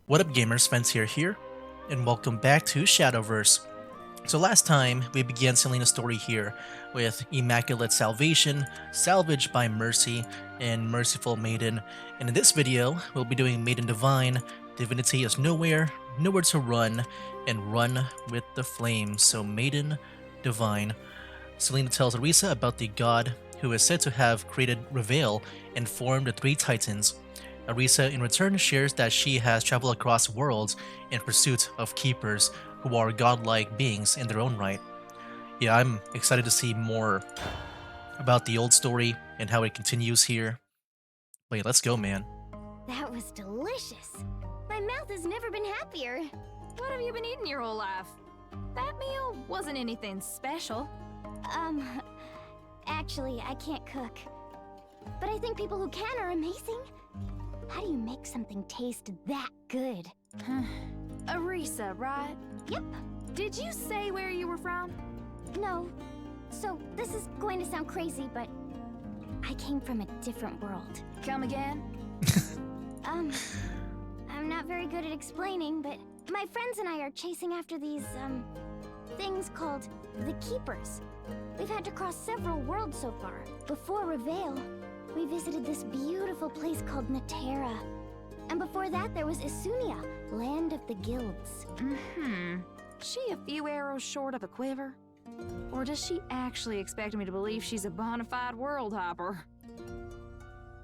What up gamers, Fence here, and welcome back to Shadowverse. So last time, we began Selena's story here with Immaculate Salvation, Salvaged by Mercy, and Merciful Maiden, and in this video, we'll be doing Maiden Divine, Divinity is Nowhere, Nowhere to Run, and Run with the Flames. So Maiden Divine. Selena tells Arisa about the god who is said to have created Reveal and formed the three titans. Arisa in return shares that she has traveled across worlds in pursuit of keepers who are godlike beings in their own right. Yeah, I'm excited to see more about the old story and how it continues here. Wait, let's go, man. That was delicious. My mouth has never been happier. What have you been eating your whole life? That meal wasn't anything special. Actually, I can't cook. But I think people who can are amazing. How do you make something taste that good? Arisa, right? Yep. Did you say where you were from? No. So, this is going to sound crazy, but I came from a different world. Come again? I'm not very good at explaining, but my friends and I are chasing after these, things called the Keepers. We've had to cross several worlds so far. Before Reveal, we visited this beautiful place called Natera. And before that, there was Isunia, land of the guilds. She a few arrows short of a quiver? Or does she actually expect me to believe she's a bona fide world hopper?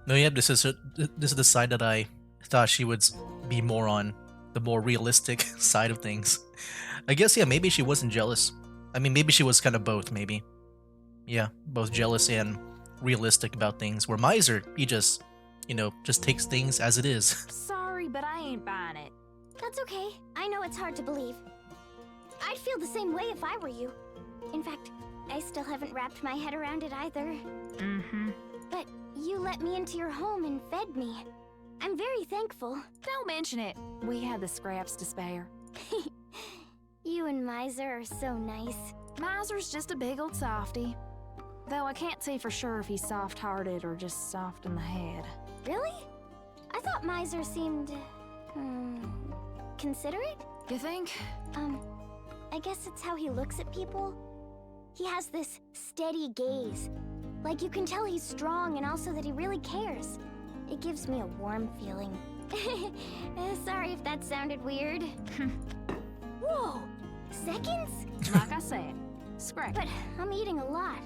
No, yeah, this is the side that I thought she would be more on, the more realistic side of things. I guess, yeah, maybe she wasn't jealous. I mean, maybe she was kind of both, maybe. Yeah, both jealous and realistic about things. Where Miser, he just, just takes things as it is. Sorry, but I ain't buying it. That's okay. I know it's hard to believe. I'd feel the same way if I were you. In fact, I still haven't wrapped my head around it either. But you let me into your home and fed me. I'm very thankful. Don't mention it. We had the scraps to spare. You and Miser are so nice. Miser's just a big old softy. Though I can't say for sure if he's soft-hearted or just soft in the head. Really? I thought Miser seemed... considerate? You think? I guess it's how he looks at people. He has this steady gaze. Like you can tell he's strong and also that he really cares. It gives me a warm feeling. Sorry if that sounded weird. Whoa! Seconds? Like I said, scrap. But I'm eating a lot.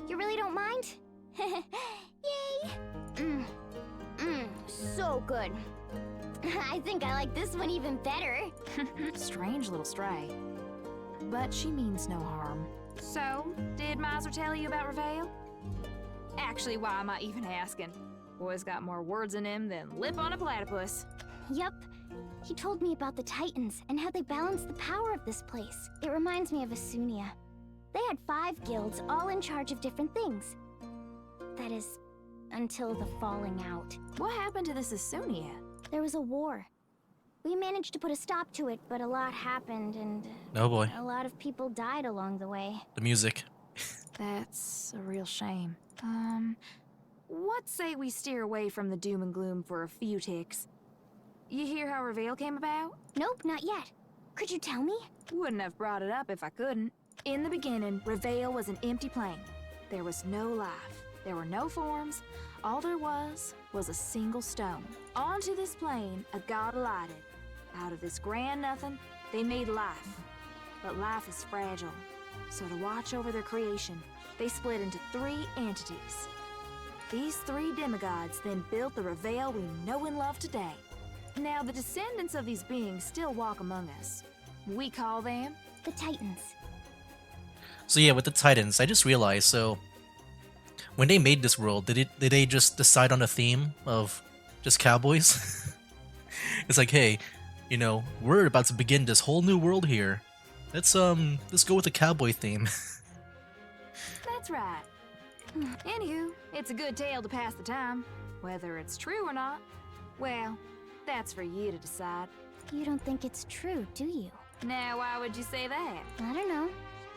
You really don't mind? Yay! So good. I think I like this one even better. Strange little stray. But she means no harm. So, did Miser tell you about Reveal? Actually, why am I even asking? Boy's got more words in him than lip on a platypus. Yup. He told me about the Titans and how they balance the power of this place. It reminds me of Isunia. They had 5 guilds, all in charge of different things. That is, until the falling out. What happened to this Isunia? There was a war. We managed to put a stop to it, but a lot happened and... Oh boy. A lot of people died along the way. The music. That's a real shame. What say we steer away from the doom and gloom for a few ticks? You hear how Reveal came about? Nope, not yet. Could you tell me? Wouldn't have brought it up if I couldn't. In the beginning, Reveal was an empty plane. There was no life. There were no forms. All there was a single stone. Onto this plane, a god alighted. Out of this grand nothing, they made life. But life is fragile. So to watch over their creation, they split into 3 entities. These 3 demigods then built the Reveal we know and love today. Now, the descendants of these beings still walk among us. We call them The Titans. So yeah, with the Titans, I just realized, so when they made this world, did they just decide on a theme of just cowboys? It's like, hey, we're about to begin this whole new world here. Let's go with the cowboy theme. That's right. Anywho, it's a good tale to pass the time. Whether it's true or not, well, that's for you to decide. You don't think it's true, do you? Now, why would you say that? I don't know.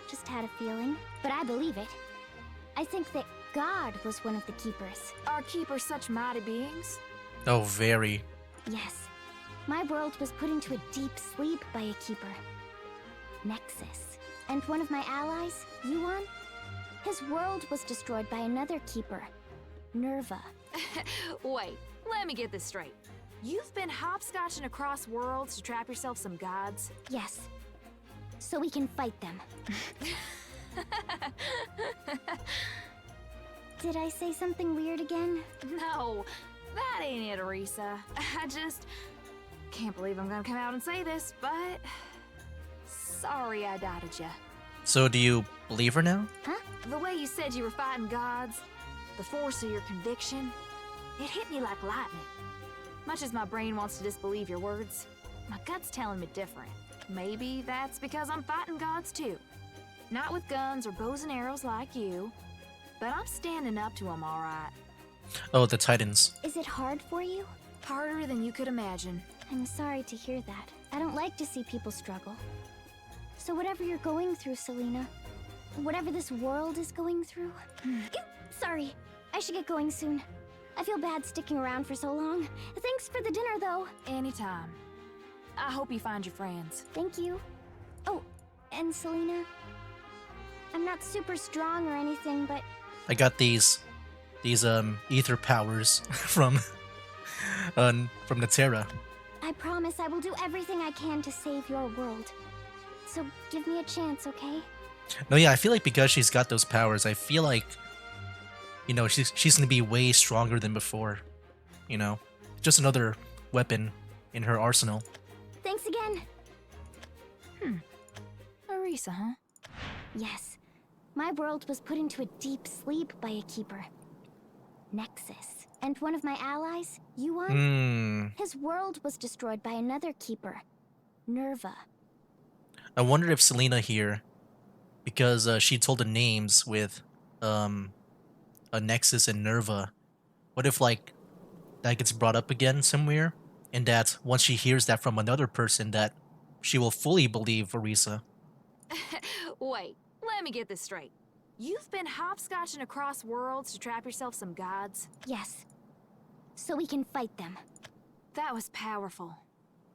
Just had a feeling. But I believe it. I think that God was one of the keepers. Are keepers such mighty beings? Oh, very. Yes. My world was put into a deep sleep by a keeper, Nexus. And one of my allies, Yuan, his world was destroyed by another keeper, Nerva. Wait, let me get this straight. You've been hopscotching across worlds to trap yourself some gods? Yes. So we can fight them. Did I say something weird again? No, that ain't it, Arisa. I just can't believe I'm gonna come out and say this, but sorry I doubted you. So do you believe her now? Huh? The way you said you were fighting gods, the force of your conviction, it hit me like lightning. Much as my brain wants to disbelieve your words, my gut's telling me different. Maybe that's because I'm fighting gods too. Not with guns or bows and arrows like you, but I'm standing up to them all right. Oh, the Titans. Is it hard for you? Harder than you could imagine. I'm sorry to hear that. I don't like to see people struggle. So whatever you're going through, Selena, whatever this world is going through... Sorry, I should get going soon. I feel bad sticking around for so long. Thanks for the dinner, though. Anytime. I hope you find your friends. Thank you. Oh, and Selena, I'm not super strong or anything, but I got these ether powers from Natera. I promise I will do everything I can to save your world. So give me a chance, okay? No, yeah, I feel like because she's got those powers, I feel like, you know, she's gonna be way stronger than before. You know, just another weapon in her arsenal. Thanks again. Arisa, huh? Yes, my world was put into a deep sleep by a keeper, Nexus. And one of my allies, Yuan, his world was destroyed by another keeper, Nerva. I wonder if Selena here, because she told the names with a Nexus and Nerva, what if like that gets brought up again somewhere, and that once she hears that from another person, that she will fully believe Arisa. Wait, let me get this straight. You've been hopscotching across worlds to trap yourself some gods? Yes, so we can fight them. That was powerful.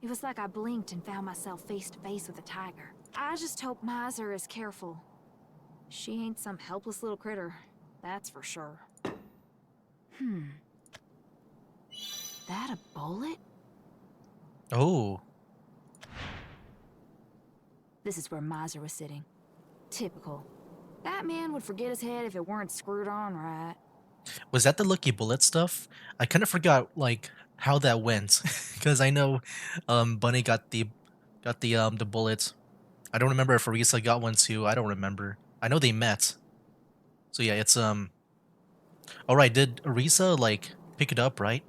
It was like I blinked and found myself face to face with a tiger. I just hope Miser is careful. She ain't some helpless little critter, that's for sure. That a bullet? Oh, This is where Miser was sitting. Typical. That man would forget his head if it weren't screwed on right. was that the lucky bullet stuff? I kind of forgot like how that went, because I know Bunny got the bullets. I don't remember if Arisa got one too. I don't remember. I know they met. So yeah, it's all right. Did Arisa like pick it up, right?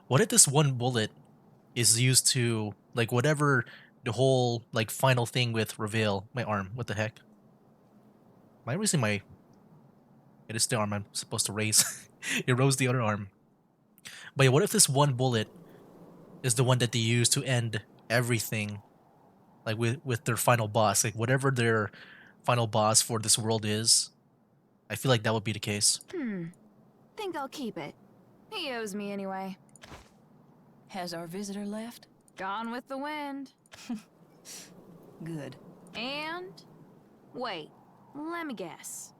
What if this one bullet is used to like whatever the whole like final thing with Reveal? My arm. What the heck? Am I raising my? It is the arm I'm supposed to raise. It rose the other arm. But yeah, what if this one bullet is the one that they use to end everything? Like with their final boss, like whatever their final boss for this world is. I feel like that would be the case. Think I'll keep it. He owes me anyway. Has our visitor left? Gone with the wind. Good. And... wait, let me guess.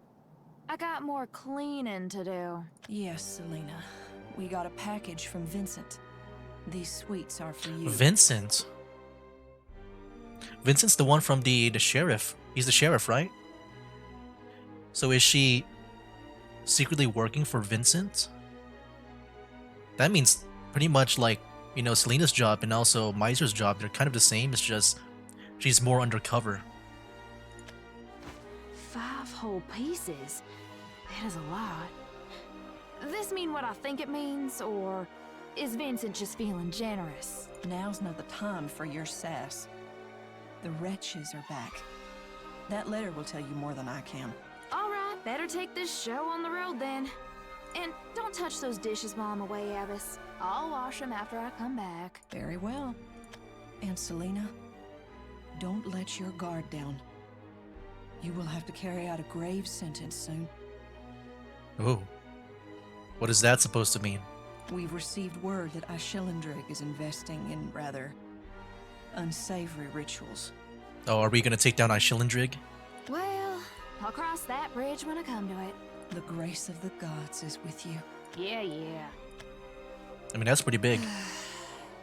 I got more cleaning to do. Yes, Selena. We got a package from Vincent. These sweets are for you. Vincent. Vincent's the one from the sheriff. He's the sheriff, right? So is she secretly working for Vincent? That means pretty much like, you know, Selena's job and also Miser's job, they're kind of the same. It's just she's more undercover. 5 whole pieces? That is a lot. This mean what I think it means, or is Vincent just feeling generous? Now's not the time for your sass. The wretches are back. That letter will tell you more than I can. Alright, better take this show on the road then. And don't touch those dishes while I'm away, Abbess. I'll wash them after I come back. Very well. And Selena, don't let your guard down. You will have to carry out a grave sentence soon. Oh. What is that supposed to mean? We've received word that Ishilindrig is investing in rather unsavory rituals. Oh, are we gonna take down Ishilindrig? Well, I'll cross that bridge when I come to it. The grace of the gods is with you. Yeah. I mean, that's pretty big.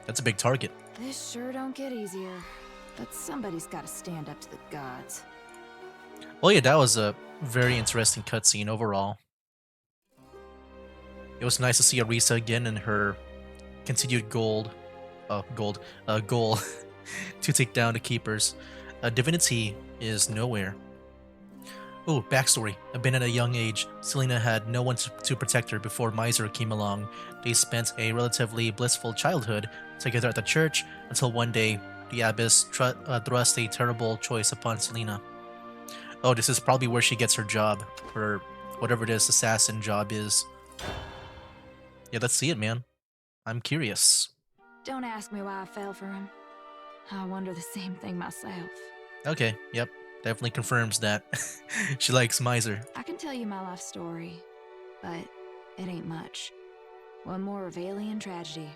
That's a big target. This sure don't get easier. But somebody's gotta stand up to the gods. Well, yeah, that was a very interesting cutscene overall. It was nice to see Arisa again and her continued goal to take down the Keepers. Divinity is nowhere. Oh, backstory. Abandoned at a young age, Selena had no one to protect her before Miser came along. They spent a relatively blissful childhood together at the church until one day the Abbess thrust a terrible choice upon Selena. Oh, this is probably where she gets her job, or whatever this assassin job is. Yeah, let's see it, man. I'm curious. Don't ask me why I fell for him. I wonder the same thing myself. Okay, yep. Definitely confirms that she likes Miser. I can tell you my life story, but it ain't much. One more Revalian tragedy.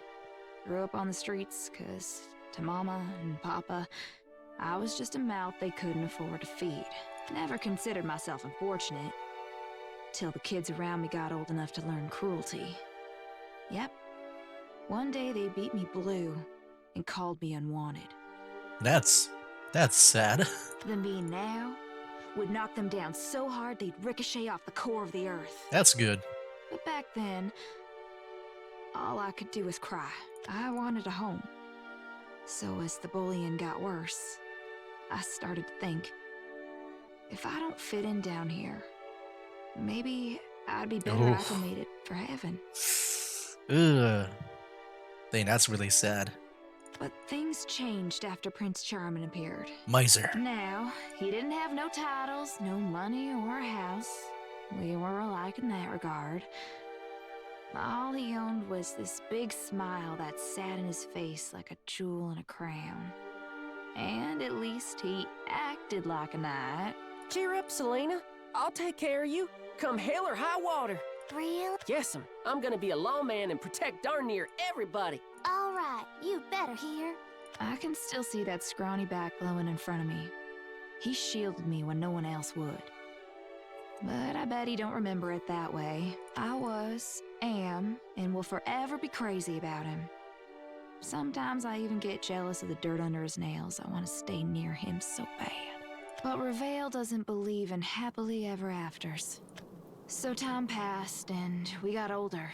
Grew up on the streets, 'cause to Mama and Papa, I was just a mouth they couldn't afford to feed. Never considered myself unfortunate, till the kids around me got old enough to learn cruelty. Yep. One day they beat me blue and called me unwanted. That's sad. Them being now would knock them down so hard they'd ricochet off the core of the earth. That's good. But back then, all I could do was cry. I wanted a home. So as the bullying got worse, I started to think, if I don't fit in down here, maybe I'd be better Oof. acclimated for heaven. Ugh. Dang, that's really sad. But things changed after Prince Charming appeared. Miser. Now, he didn't have no titles, no money, or a house. We were alike in that regard. All he owned was this big smile that sat in his face like a jewel in a crown. And at least he acted like a knight. Cheer up, Selena. I'll take care of you. Come hell or high water. Real? Yes'm, I'm gonna be a lawman and protect darn near everybody. All right, you better hear. I can still see that scrawny back glowing in front of me. He shielded me when no one else would. But I bet he don't remember it that way. I was, am, and will forever be crazy about him. Sometimes I even get jealous of the dirt under his nails. I want to stay near him so bad. But Revale doesn't believe in happily ever afters. So time passed and we got older.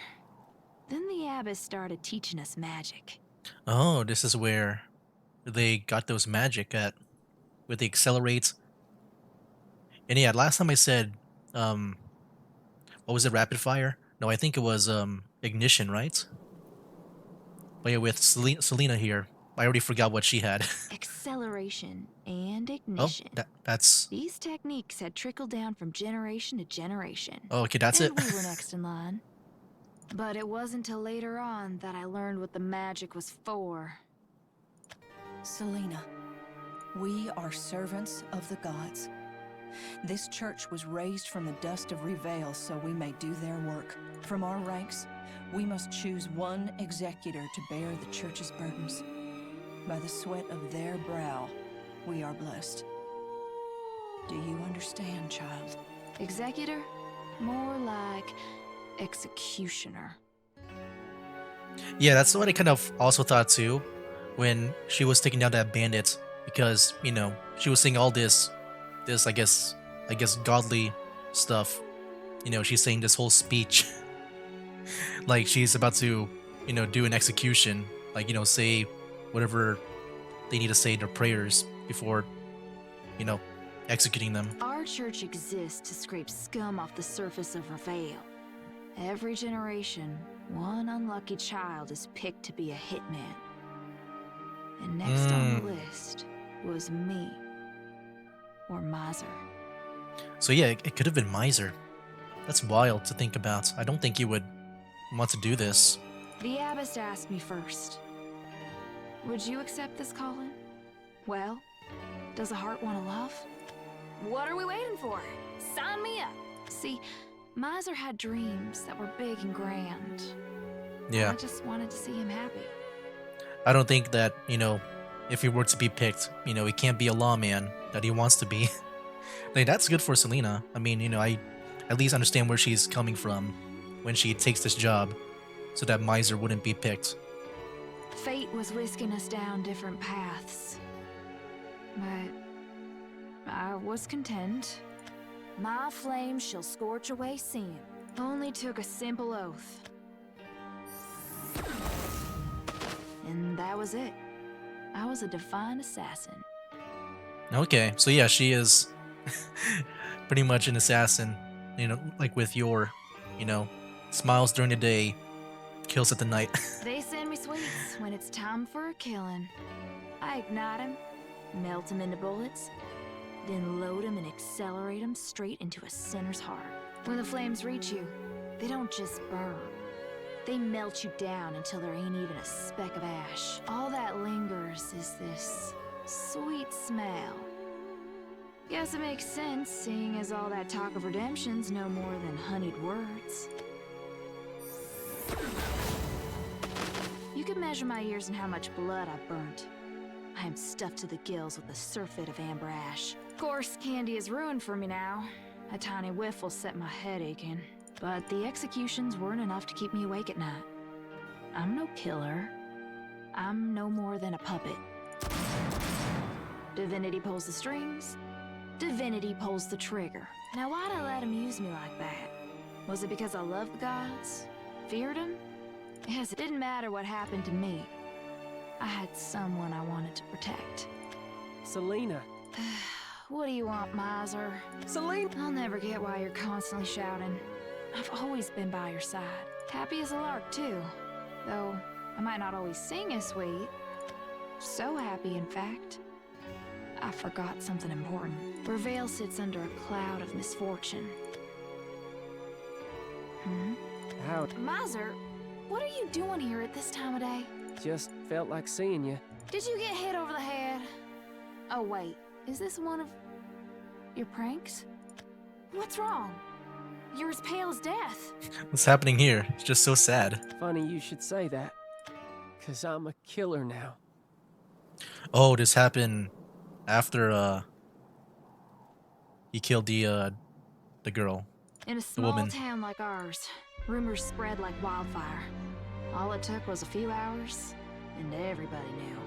Then the Abbess started teaching us magic. Oh, this is where they got those magic at, with the accelerate. And yeah, last time I said, what was it, rapid fire? No, I think it was ignition, right? But yeah, with Selena here, I already forgot what she had. Acceleration and Oh, ignition. that's. These techniques had trickled down from generation to generation. Oh, okay, that's it. And we were next in line. But it wasn't till later on that I learned what the magic was for. Selena, we are servants of the gods. This church was raised from the dust of Revale so we may do their work. From our ranks, we must choose one executor to bear the church's burdens. By the sweat of their brow, we are blessed. Do you understand, child? Executor? More like executioner. Yeah, that's what I kind of also thought too, when she was taking down that bandit, because you know she was saying all this I guess godly stuff. You know, she's saying this whole speech, like she's about to, you know, do an execution, like, you know, say whatever they need to say in their prayers before, you know, executing them. Our church exists to scrape scum off the surface of Revale. Every generation, one unlucky child is picked to be a hitman. And next on the list was me. Or Miser. So yeah, it could have been Miser. That's wild to think about. I don't think you would want to do this. The Abbess asked me first. Would you accept this calling? Well, does a heart want to love? What are we waiting for? Sign me up! See, Miser had dreams that were big and grand. Yeah. I just wanted to see him happy. I don't think that, if he were to be picked, he can't be a lawman that he wants to be. Like, that's good for Selena. I mean, I at least understand where she's coming from when she takes this job so that Miser wouldn't be picked. Fate was whisking us down different paths. But I was content. My flame shall scorch away sin. Only took a simple oath. And that was it. I was a divine assassin. Okay, so yeah, she is pretty much an assassin, like with your, smiles during the day, kills at the night. They send me sweets when it's time for a killing. I ignite them, melt them into bullets, then load them and accelerate them straight into a sinner's heart. When the flames reach you, they don't just burn. They melt you down until there ain't even a speck of ash. All that lingers is this sweet smell. Guess it makes sense, seeing as all that talk of redemption's no more than honeyed words. You can measure my years and how much blood I've burnt. I am stuffed to the gills with a surfeit of amber ash. Of course, candy is ruined for me now. A tiny whiff will set my head aching. But the executions weren't enough to keep me awake at night. I'm no killer. I'm no more than a puppet. Divinity pulls the strings. Divinity pulls the trigger. Now why'd I let him use me like that? Was it because I loved the gods? Feared them? Yes, it didn't matter what happened to me. I had someone I wanted to protect. Selena. What do you want, Miser? Selena! I'll never get why you're constantly shouting. I've always been by your side. Happy as a lark, too. Though, I might not always sing as sweet. So happy, in fact. I forgot something important. Revale sits under a cloud of misfortune. How? Miser, what are you doing here at this time of day? Just felt like seeing you. Did you get hit over the head? Oh, wait. Is this one of your pranks? What's wrong? You're as pale as death. What's happening here? It's just so sad. Funny you should say that. 'Cause I'm a killer now. Oh, this happened after he killed the girl. In a small woman. town like ours, rumors spread like wildfire. All it took was a few hours, and everybody knew.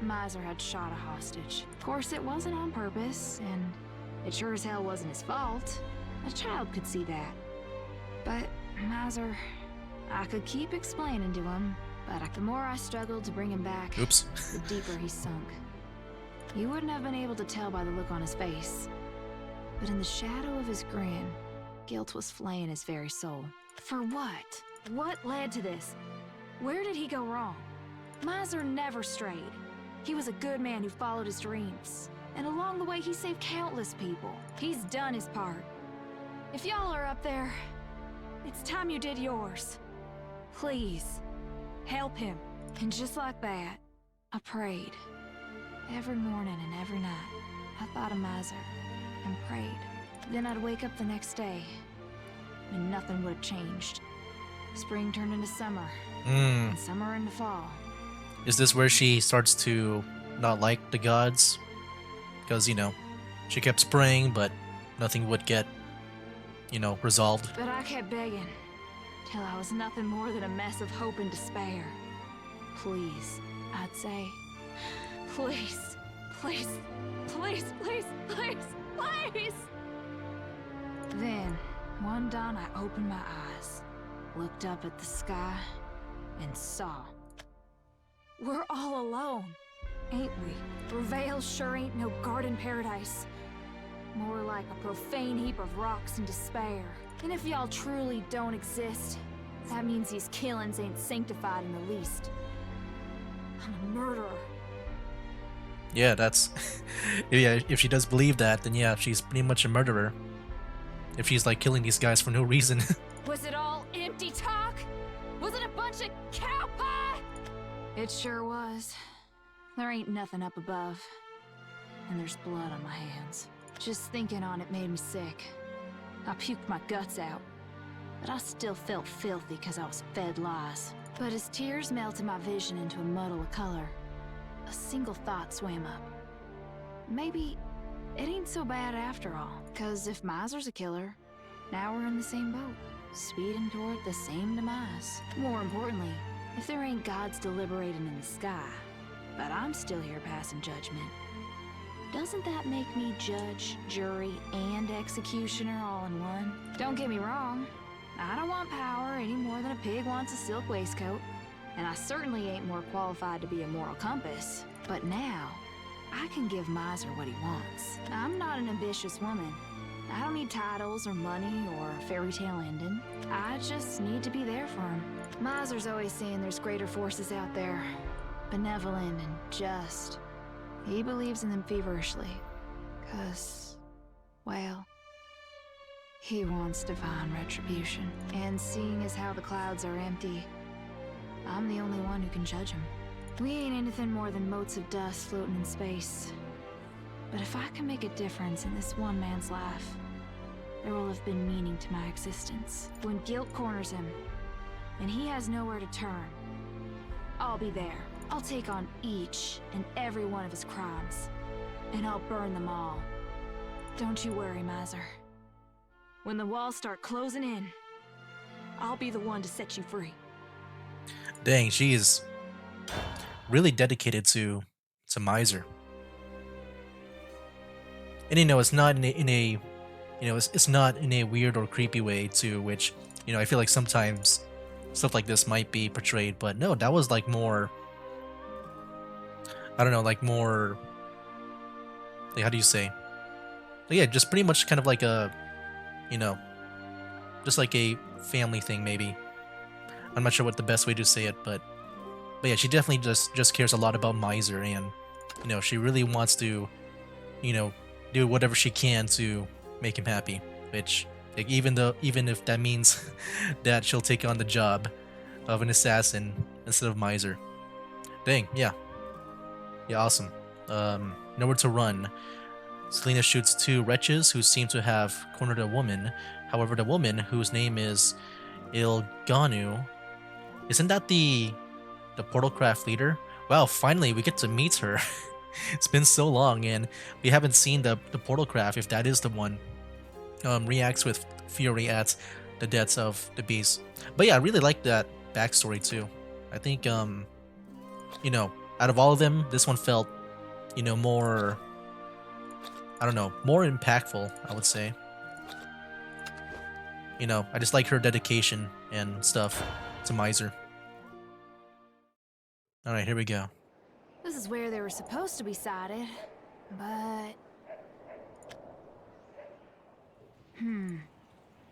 Miser had shot a hostage. Of course, it wasn't on purpose, and it sure as hell wasn't his fault. A child could see that. But Miser, I could keep explaining to him, but the more I struggled to bring him back, Oops. the deeper he sunk. You wouldn't have been able to tell by the look on his face. But in the shadow of his grin, guilt was flaying his very soul. For what? What led to this? Where did he go wrong? Miser never strayed. He was a good man who followed his dreams. And along the way, he saved countless people. He's done his part. If y'all are up there, it's time you did yours. Please, help him. And just like that, I prayed. Every morning and every night, I thought of Miser and prayed. Then I'd wake up the next day, and nothing would have changed. Spring turned into summer, and summer into fall. Is this where she starts to not like the gods? Because, she kept praying, but nothing would get, resolved. But I kept begging, till I was nothing more than a mess of hope and despair. Please, I'd say, please, please, please, please, please, please! Then, one dawn I opened my eyes, looked up at the sky, and saw. We're all alone, ain't we? Revale sure ain't no garden paradise. More like a profane heap of rocks and despair. And if y'all truly don't exist, that means these killings ain't sanctified in the least. I'm a murderer. Yeah, that's... yeah, if she does believe that, then yeah, she's pretty much a murderer. If she's, killing these guys for no reason. Was it all empty talk? Was it a bunch of cow pie? It sure was. There ain't nothing up above. And there's blood on my hands. Just thinking on it made me sick. I puked my guts out. but I still felt filthy because I was fed lies. But as tears melted my vision into a muddle of color, a single thought swam up. Maybe it ain't so bad after all, because if Miser's a killer, now we're in the same boat, speeding toward the same demise. More importantly, if there ain't gods deliberating in the sky, but I'm still here passing judgment, doesn't that make me judge, jury, and executioner all in one? Don't get me wrong, I don't want power any more than a pig wants a silk waistcoat, and I certainly ain't more qualified to be a moral compass. But now, I can give Miser what he wants. I'm not an ambitious woman. I don't need titles or money or a fairy tale ending. I just need to be there for him. Miser's always saying there's greater forces out there, benevolent and just. He believes in them feverishly, 'cause, well, he wants divine retribution. And seeing as how the clouds are empty, I'm the only one who can judge him. We ain't anything more than motes of dust floating in space. But if I can make a difference in this one man's life, there will have been meaning to my existence. When guilt corners him, and he has nowhere to turn, I'll be there. I'll take on each and every one of his crimes, and I'll burn them all. Don't you worry, Miser. When the walls start closing in, I'll be the one to set you free. Dang, she is really dedicated to Miser. And it's not in a it's not in a weird or creepy way to which, I feel like sometimes stuff like this might be portrayed, but no, that was like more, I don't know, like more, like, how do you say? Like, yeah, just pretty much kind of like a, just like a family thing maybe. I'm not sure what the best way to say it, but yeah, she definitely just cares a lot about Miser, and she really wants to, do whatever she can to make him happy. Which, like, even if that means that she'll take on the job of an assassin instead of Miser. Dang, yeah, awesome. Nowhere to run. Selena shoots two wretches who seem to have cornered a woman. However, the woman, whose name is Illganeau, isn't that the Portalcraft leader? Wow, finally we get to meet her. It's been so long, and we haven't seen the Portalcraft, if that is the one. Reacts with fury at the deaths of the beast. But yeah, I really like that backstory too. I think, out of all of them, this one felt, more, I don't know, more impactful, I would say. I just like her dedication and stuff to Miser. Alright, here we go. This is where they were supposed to be sighted, but...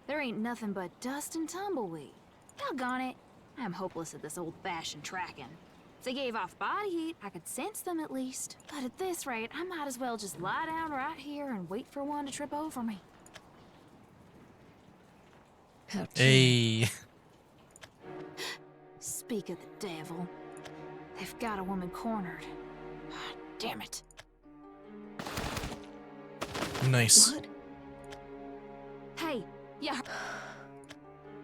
There ain't nothing but dust and tumbleweed. Doggone it, I'm hopeless at this old-fashioned tracking. If they gave off body heat, I could sense them at least. But at this rate, I might as well just lie down right here and wait for one to trip over me. Hey. Speak of the devil. They've got a woman cornered. Ah, damn it. Nice. What? Hey, yeah.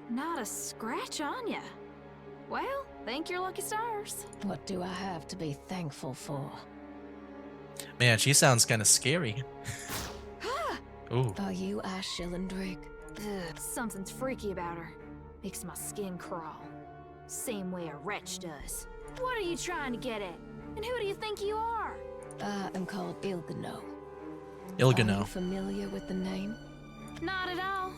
Not a scratch on ya. Well, thank your lucky stars. What do I have to be thankful for? Man, she sounds kind of scary. Ooh. Are you Ash Shillendrig? Ugh, something's freaky about her. Makes my skin crawl. Same way a wretch does. What are you trying to get at? And who do you think you are? I am called Illganeau. Are Illganeau. you familiar with the name? Not at all.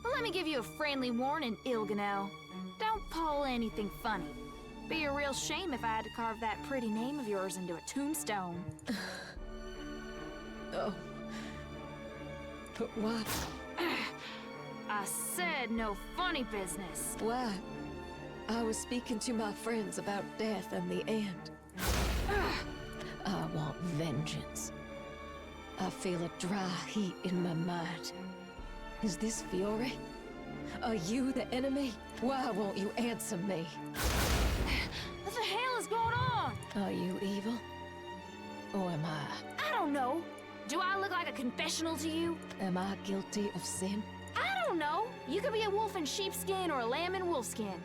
But let me give you a friendly warning, Illganeau. Don't pull anything funny. Be a real shame if I had to carve that pretty name of yours into a tombstone. Oh. But what? I said no funny business. Why? I was speaking to my friends about death and the end. I want vengeance. I feel a dry heat in my mind. Is this fury? Are you the enemy? Why won't you answer me? What the hell is going on? Are you evil? Or am I? I don't know. Do I look like a confessional to you? Am I guilty of sin? I don't don't know. You could be a wolf in sheepskin or a lamb in wolfskin.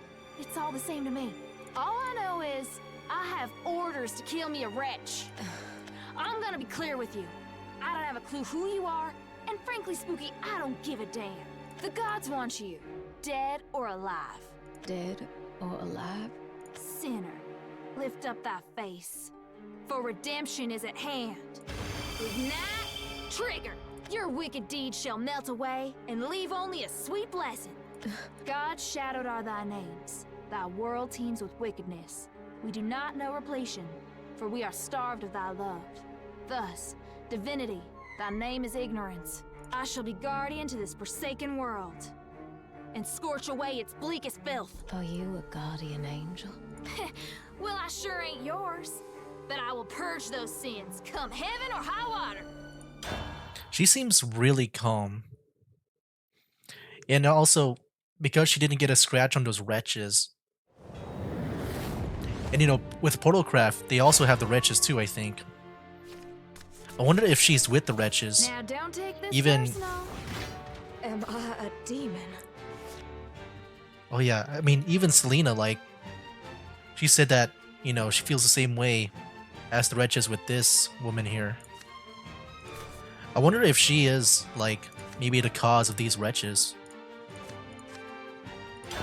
It's all the same to me. All I know is I have orders to kill me a wretch. I'm gonna be clear with you. I don't have a clue who you are, and frankly, Spooky, I don't give a damn. The gods want you, dead or alive. Dead or alive? Sinner, lift up thy face, for redemption is at hand. Ignite, trigger. Your wicked deeds shall melt away and leave only a sweet blessing. God's shadowed are thy names. Thy world teems with wickedness. We do not know repletion, for we are starved of thy love. Thus, divinity, thy name is ignorance. I shall be guardian to this forsaken world, and scorch away its bleakest filth. Are you a guardian angel? Well, I sure ain't yours, but I will purge those sins, come heaven or high water. She seems really calm. And also, because she didn't get a scratch on those wretches. And you know, with Portalcraft, they also have the wretches too, I think. I wonder if she's with the wretches. Now don't take this Even- personal. Am I a demon? Oh yeah, I mean, even Selena, like, she said that, you know, she feels the same way as the wretches with this woman here. I wonder if she is, like, maybe the cause of these wretches.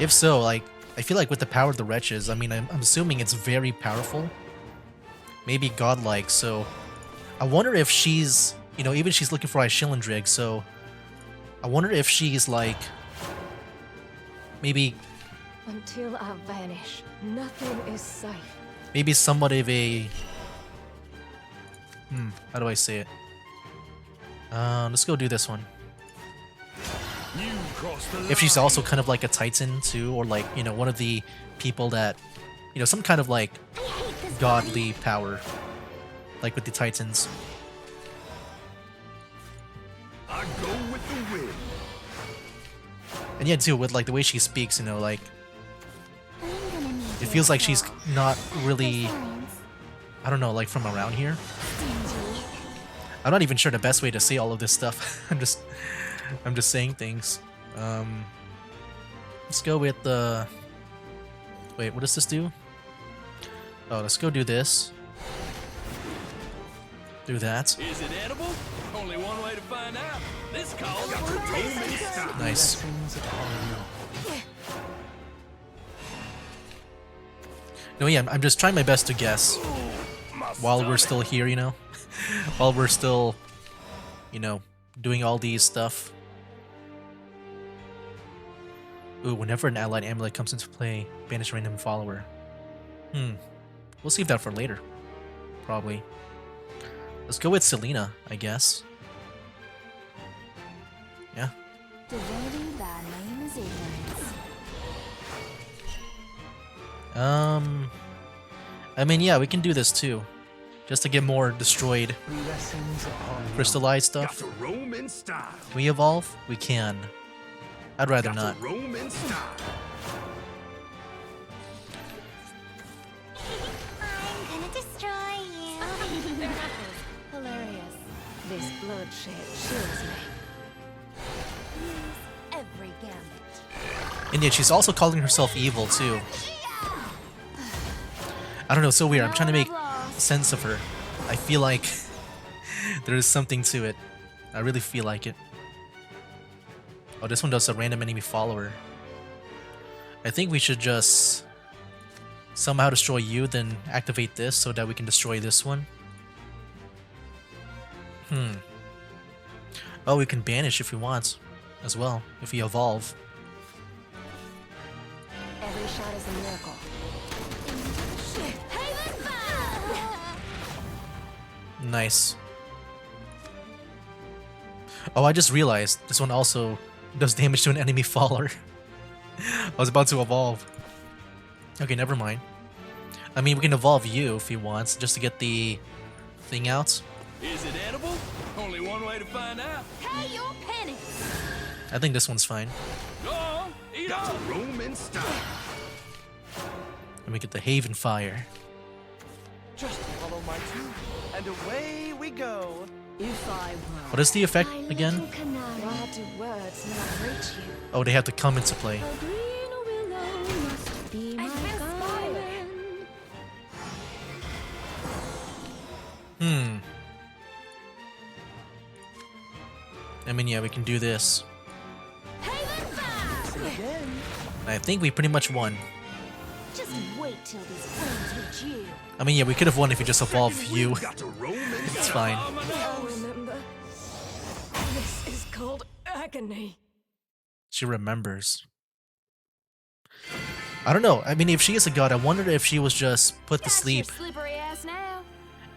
If so, like, I feel like with the power of the wretches, I mean, I'm assuming it's very powerful. Maybe godlike, so I wonder if she's, you know, even she's looking for Ishilindrig, so I wonder if she's, like, maybe Until I vanish, nothing is safe. maybe somewhat of a... how do I say it? Let's go do this one. If she's also kind of like a titan too, or like, you know, one of the people that, you know, some kind of like I hate this godly power, like with the titans. I go with the wind. And yeah, too, with like the way she speaks, you know, like I'm gonna need it feels like she's not really, signs. I don't know, like from around here. Stingy. I'm not even sure the best way to say all of this stuff. I'm just saying things. Let's go with the. Wait, what does this do? Oh, let's go do this. Do that. Is it edible? Only one way to find out. This calls for a taste. Nice. No, yeah, I'm just trying my best to guess while we're still here, you know, while we're still, you know, doing all these stuff. Ooh, whenever an allied amulet comes into play, banish a random follower. We'll save that for later. Probably. Let's go with Selena, I guess. Yeah. Divinity, thy name is ignorance. I mean, yeah, we can do this too. Just to get more destroyed, crystallized Got stuff. to roam in style. Can we evolve? We can. I'd rather Got not. to roam in style. I'm gonna destroy you. Hilarious. This bloodshed chills me. Use every gambit. And yet she's also calling herself evil too. I don't know, so weird. I'm trying to make sense of her. I feel like there is something to it. I really feel like it. Oh, this one does a random enemy follower. I think we should just somehow destroy you, then activate this so that we can destroy this one. Oh, we can banish if we want as well, if we evolve. Every shot is a miracle. Nice. Oh, I just realized this one also does damage to an enemy follower. I was about to evolve. Okay, never mind. I mean, we can evolve you if he wants, just to get the thing out. Is it edible? Only one way to find out. Pay your penance. I think this one's fine. Go on, eat Got to on. roam in style. Let me get the Haven Fire. Just follow my tube, and away we go. If I were, What is the effect My again? little canary. Why do words not reach you? Oh, they have to come into play. A green willow must be my I've been spotted. guardian. I mean, yeah, we can do this. Haven fire! I think we pretty much won. Just wait till these flames reach you. I mean, yeah, we could have won if we just evolved you. Got to roam in It's fine. I remember. This is called agony. She remembers. I don't know. I mean, if she is a god, I wonder if she was just put to Got sleep your slippery ass now.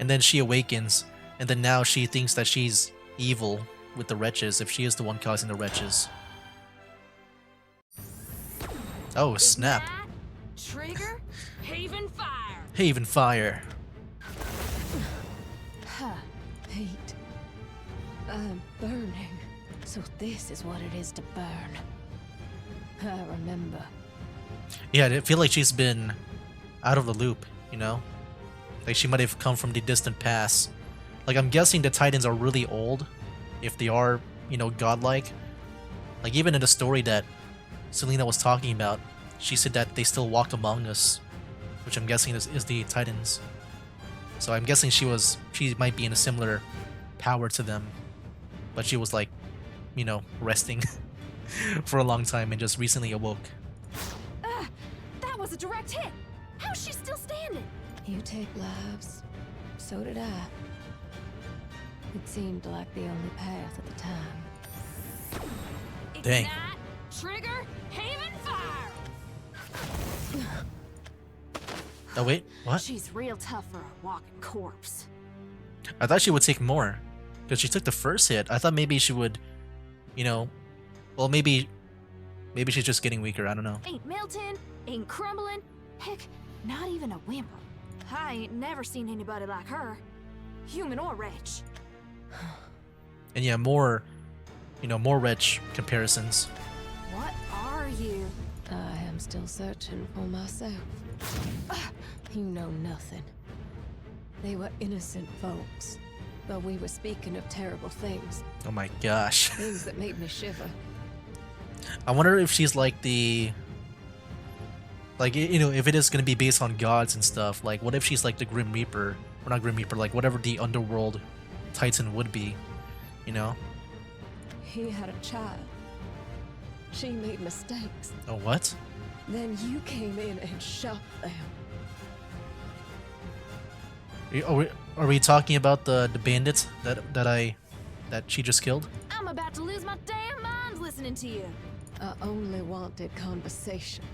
and then she awakens, and then now she thinks that she's evil with the wretches if she is the one causing the wretches. Oh, snap. Ignite, trigger, haven fire. Haven fire. Ha, heat. I'm burning. So this is what it is to burn. I remember. Yeah, I feel like she's been out of the loop, you know? Like she might have come from the distant past. Like I'm guessing the Titans are really old, if they are, you know, godlike. Like even in the story that Selena was talking about, she said that they still walked among us, which I'm guessing is the Titans. So I'm guessing she might be in a similar power to them, but she was like, you know, resting for a long time and just recently awoke. That was a direct hit. How's she still standing? You take lives. So did I. It seemed like the only path at the time. Dang. Ignite, trigger, haven fire. Oh wait, what? She's real tough for a walking corpse. I thought she would take more, because she took the first hit. I thought maybe she would, you know, well maybe she's just getting weaker. I don't know. Ain't melting, ain't crumbling, heck, not even a whimper. I ain't never seen anybody like her, human or wretch. And yeah, more, you know, more wretch comparisons. What are you? I am still searching for myself. You know nothing. They were innocent folks, but we were speaking of terrible things. Oh my gosh. Things that made me shiver. I wonder if she's like the, like, you know, if it is going to be based on gods and stuff, like what if she's like the Grim Reaper, or not Grim Reaper, like whatever the underworld Titan would be, you know? He had a child. She made mistakes. Oh, what? Then you came in and shot them. Are we talking about the bandits that she just killed? I'm about to lose my damn mind listening to you. I only wanted conversation.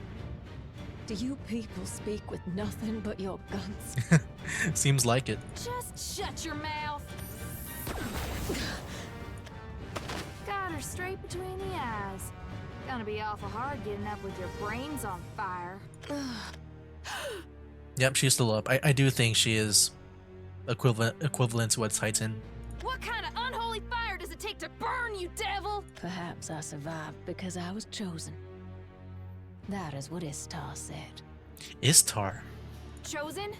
Do you people speak with nothing but your guns? Seems like it. Just shut your mouth. Got her straight between the eyes. Gonna be awful hard getting up with your brains on fire. Yep, she's still up. I do think she is equivalent to a Titan. What kind of unholy fire does it take to burn, you devil? Perhaps I survived because I was chosen. That is what Istar said. Istar. Chosen?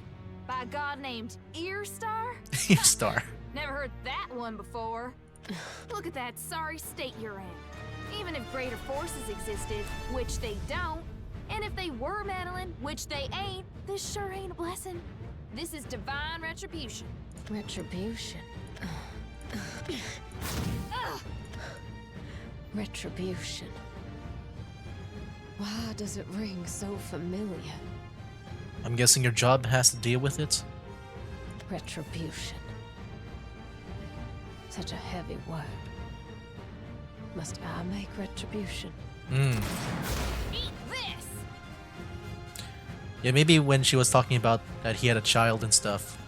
By a god named Earstar? Istar. Never heard that one before. Look at that sorry state you're in. Even if greater forces existed, which they don't, and if they were meddling, which they ain't, this sure ain't a blessing. This is divine retribution. Retribution. Ugh. Retribution. Why does it ring so familiar? I'm guessing your job has to deal with it. Retribution. Such a heavy word. Must I make retribution? Eat this! Yeah, maybe when she was talking about that he had a child and stuff.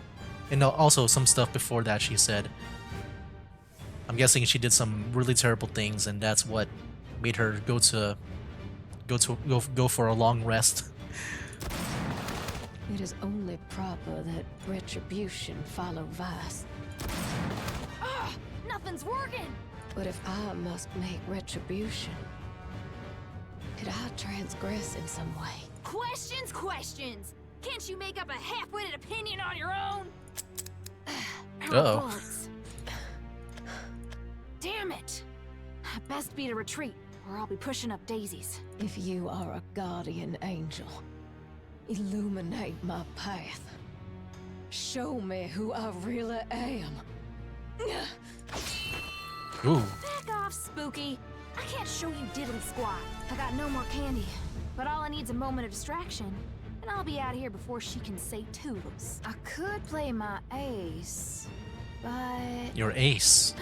And also some stuff before that she said. I'm guessing she did some really terrible things and that's what made her go for a long rest. It is only proper that retribution follow vice. Ugh, nothing's working! But if I must make retribution, did I transgress in some way? Questions, questions! Can't you make up a half-witted opinion on your own? Uh-oh. speed a retreat, or I'll be pushing up daisies. If you are a guardian angel, illuminate my path. Show me who I really am. Ooh. Back off, Spooky. I can't show you diddly squat. I got no more candy, but all I need's a moment of distraction, and I'll be out of here before she can say toodles. I could play my ace, but... Your ace.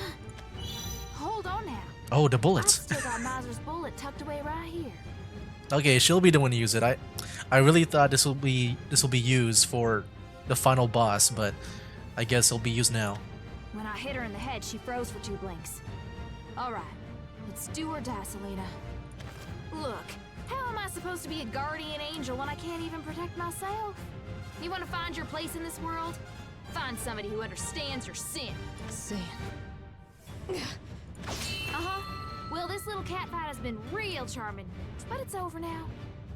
Hold on now. Oh, the I've bullets. still got Miser's bullet tucked away right here. Okay, she'll be the one to use it. I really thought this will be used for the final boss, but I guess it'll be used now. When I hit her in the head, she froze for 2 blinks. All right, it's do or die, Selena. Look, how am I supposed to be a guardian angel when I can't even protect myself? You want to find your place in this world? Find somebody who understands your sin. Sin. Uh-huh. Well, this little cat fight has been real charming, but it's over now.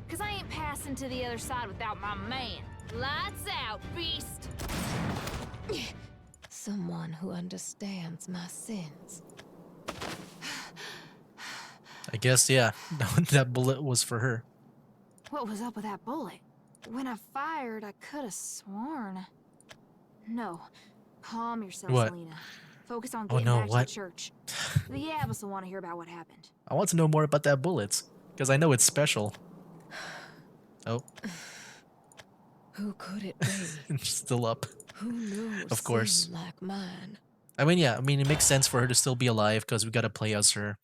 Cause I ain't passing to the other side without my man. Lights out, beast! Someone who understands my sins. I guess, yeah, that bullet was for her. What was up with that bullet? When I fired, I could have sworn. No. Calm yourself, What? Selena. Focus on Oh, getting no, back what? to the church. The abbess will want to hear about what happened. I want to know more about that bullet, because I know it's special. Oh, Who could it be? it's still up. Who knows Of course. sin like mine? I mean, yeah, it makes sense for her to still be alive, because we gotta play as her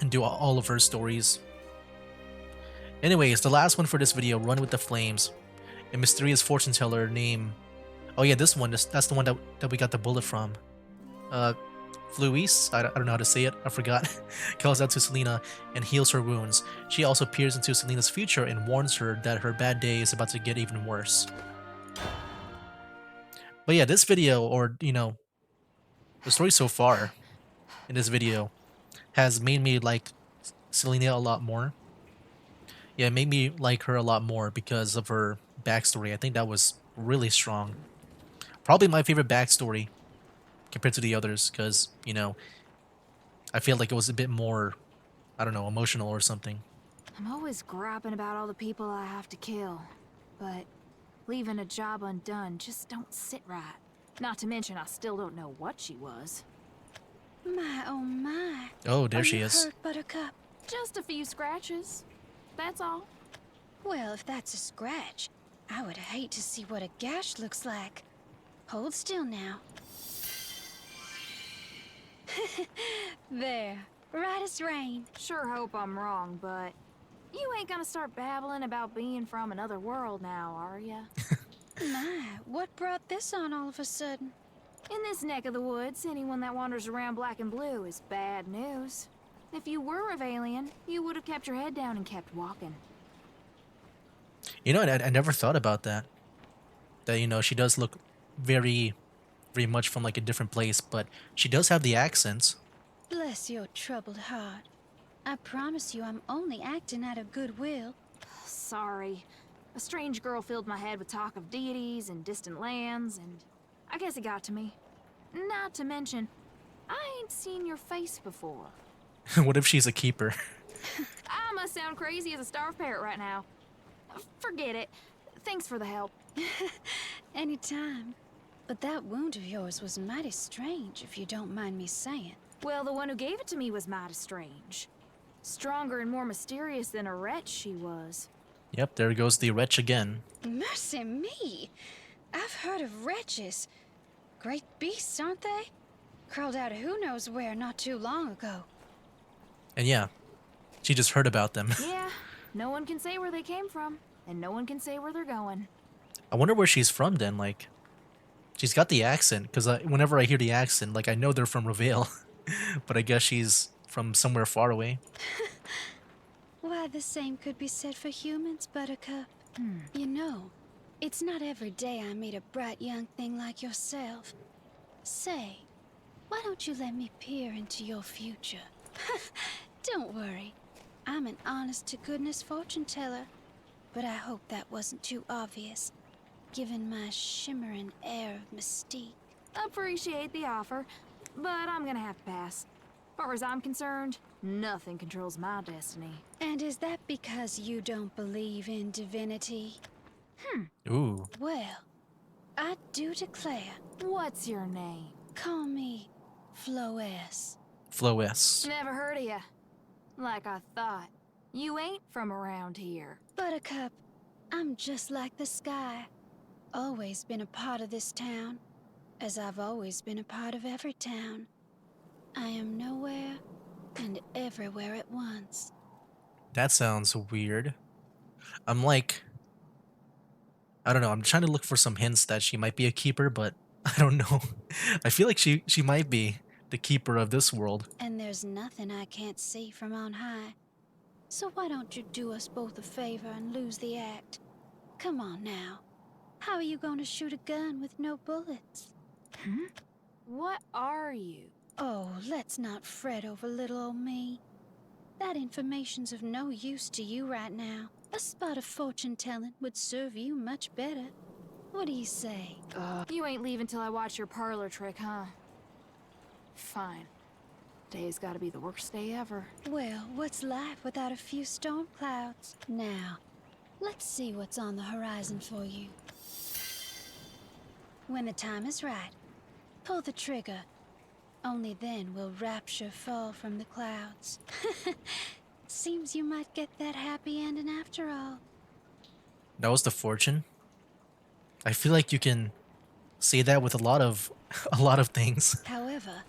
and do all of her stories. Anyways, the last one for this video, Run with the Flames. A mysterious fortune teller named... Oh yeah, this one, that's the one that we got the bullet from. Fluis, I don't know how to say it, I forgot, calls out to Selena and heals her wounds. She also peers into Selena's future and warns her that her bad day is about to get even worse. But yeah, this video, or, you know, the story so far in this video has made me like Selena a lot more. Yeah, it made me like her a lot more because of her backstory. I think that was really strong. Probably my favorite backstory compared to the others, because, you know, I feel like it was a bit more, I don't know, emotional or something. I'm always griping about all the people I have to kill, but leaving a job undone just don't sit right. Not to mention, I still don't know what she was. My, oh my. Oh, there Are she you is. hurt, Buttercup? Just a few scratches. That's all. Well, if that's a scratch, I would hate to see what a gash looks like. Hold still now. There, right as rain. Sure hope I'm wrong, but you ain't gonna start babbling about being from another world now, are ya? My, what brought this on all of a sudden? In this neck of the woods, anyone that wanders around black and blue is bad news. If you were Revalian, you would have kept your head down and kept walking. You know, I never thought about that. That, you know, she does look very much from like a different place, but she does have the accents. Bless your troubled heart. I promise you I'm only acting out of goodwill. Sorry. A strange girl filled my head with talk of deities and distant lands, and I guess it got to me. Not to mention, I ain't seen your face before. What if she's a keeper? I must sound crazy as a starved parrot right now. Forget it. Thanks for the help. Anytime. But that wound of yours was mighty strange, if you don't mind me saying. Well, the one who gave it to me was mighty strange. Stronger and more mysterious than a wretch she was. Yep, there goes the wretch again. Mercy me! I've heard of wretches. Great beasts, aren't they? Crawled out of who knows where not too long ago. And yeah, she just heard about them. Yeah, no one can say where they came from, and no one can say where they're going. I wonder where she's from then, like... She's got the accent, because whenever I hear the accent, like, I know they're from Revale. But I guess she's from somewhere far away. Why, the same could be said for humans, Buttercup. You know, it's not every day I meet a bright young thing like yourself. Say, why don't you let me peer into your future? Don't worry, I'm an honest-to-goodness fortune teller. But I hope that wasn't too obvious, given my shimmering air of mystique. Appreciate the offer, but I'm gonna have to pass. far as I'm concerned, nothing controls my destiny. And is that because you don't believe in divinity? Ooh. Well, I do declare. What's your name? Call me Floess. Flo S. Never heard of ya. Like I thought. You ain't from around here. Buttercup, I'm just like the sky. Always been a part of this town, as I've always been a part of every town. I am nowhere and everywhere at once. That sounds weird. I'm like, I don't know. I'm trying to look for some hints that she might be a keeper, but I don't know. I feel like she might be the keeper of this world. And there's nothing I can't see from on high. So why don't you do us both a favor and lose the act? Come on now. How are you going to shoot a gun with no bullets? What are you? Oh, let's not fret over little old me. That information's of no use to you right now. A spot of fortune-telling would serve you much better. What do you say? You ain't leaving till I watch your parlor trick, huh? Fine. Today's gotta be the worst day ever. Well, what's life without a few storm clouds? Now, let's see what's on the horizon for you. When the time is right, pull the trigger. Only then will rapture fall from the clouds. Seems you might get that happy ending after all. That was the fortune. I feel like you can say that with a lot of things. However,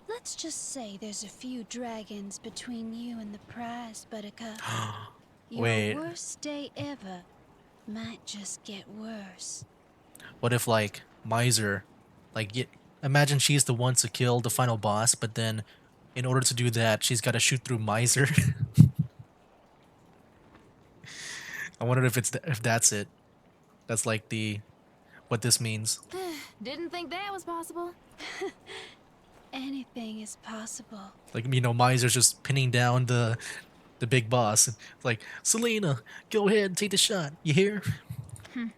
let's just say there's a few dragons between you and the prize, Buttercup. Your Wait. worst day ever might just get worse. What if like Miser, imagine she's the one to kill the final boss, but then in order to do that, she's got to shoot through Miser. I wonder if that's it. That's like what this means. Didn't think that was possible. Anything is possible. Like, Miser's just pinning down the big boss. It's like, Selena, go ahead and take the shot. You hear?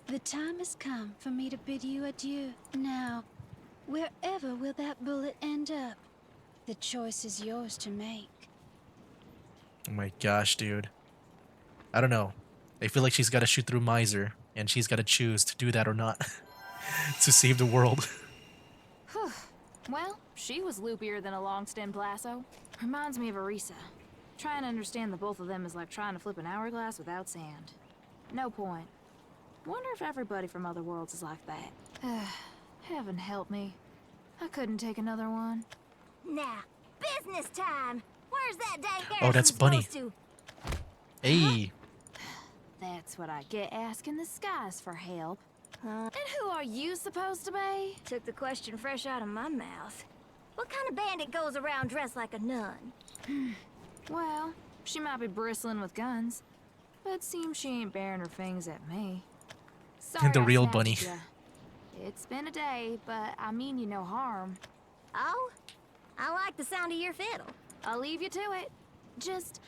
The time has come for me to bid you adieu. Now, wherever will that bullet end up? The choice is yours to make. Oh my gosh, dude. I don't know. I feel like she's got to shoot through Miser, and she's got to choose to do that or not to save the world. Well, she was loopier than a long-stemmed lasso. Reminds me of Arisa. Trying to understand the both of them is like trying to flip an hourglass without sand. No point. Wonder if everybody from other worlds is like that. Heaven help me. I couldn't take another one. Now, business time. Where's that dang Oh, that's garrison Bunny. supposed to? Hey. That's what I get asking the skies for help. And who are you supposed to be? Took the question fresh out of my mouth. What kind of bandit goes around dressed like a nun? Well, she might be bristling with guns, but seems she ain't bearing her fangs at me. Sorry The I real snapped Bunny. at ya. It's been a day, but I mean you no harm. Oh, I like the sound of your fiddle. I'll leave you to it. Just,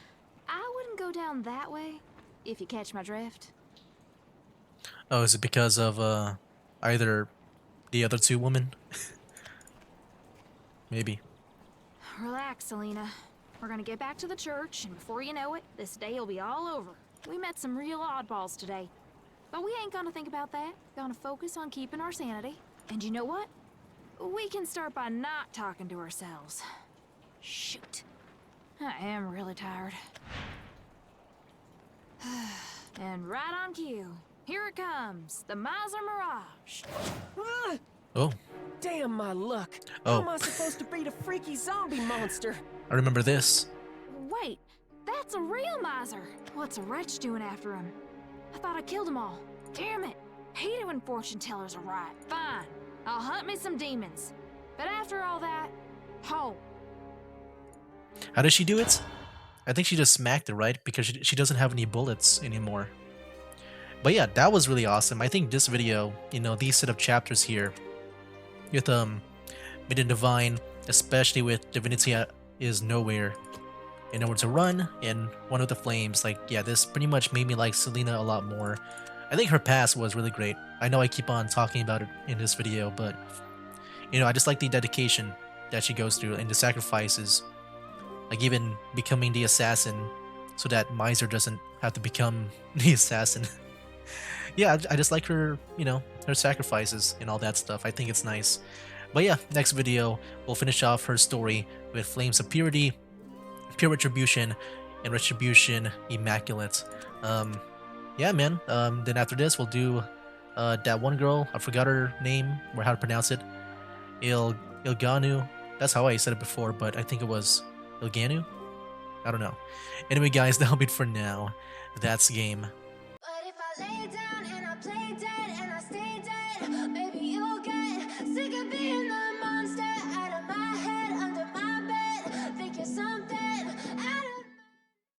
I wouldn't go down that way, if you catch my drift. Oh, is it because of either the other two women? Maybe. Relax, Selena. We're gonna get back to the church, and before you know it, this day will be all over. We met some real oddballs today. But we ain't gonna think about that. Gonna focus on keeping our sanity. And you know what? We can start by not talking to ourselves. Shoot. I am really tired. And right on cue. Here it comes. The Miser Mirage. Oh, Damn my luck. Oh. How am I supposed to beat a freaky zombie monster? I remember this. Wait, that's a real miser. What's a wretch doing after him? I thought I killed them all. Damn it. Hate it when fortune tellers are right. Fine. I'll hunt me some demons. But after all that, home. How does she do it? I think she just smacked it, right? Because she doesn't have any bullets anymore. But yeah, that was really awesome. I think this video, these set of chapters here with Mid and Divine, especially with Divinity is nowhere and nowhere to run, and One with the Flames, this pretty much made me like Selena a lot more. I think her past was really great. I know I keep on talking about it in this video, but I just like the dedication that she goes through and the sacrifices like even becoming the assassin so that Miser doesn't have to become the assassin. Yeah, I just like her, you know, her sacrifices and all that stuff. I think it's nice. But yeah, next video, we'll finish off her story with Flames of Purity, Pure Retribution, and Retribution Immaculate. Yeah, man. Then after this, we'll do that one girl. I forgot her name or how to pronounce it. Illganeau. That's how I said it before, but I think it was Illganeau. I don't know. Anyway, guys, that'll be it for now. That's game. But if I lay down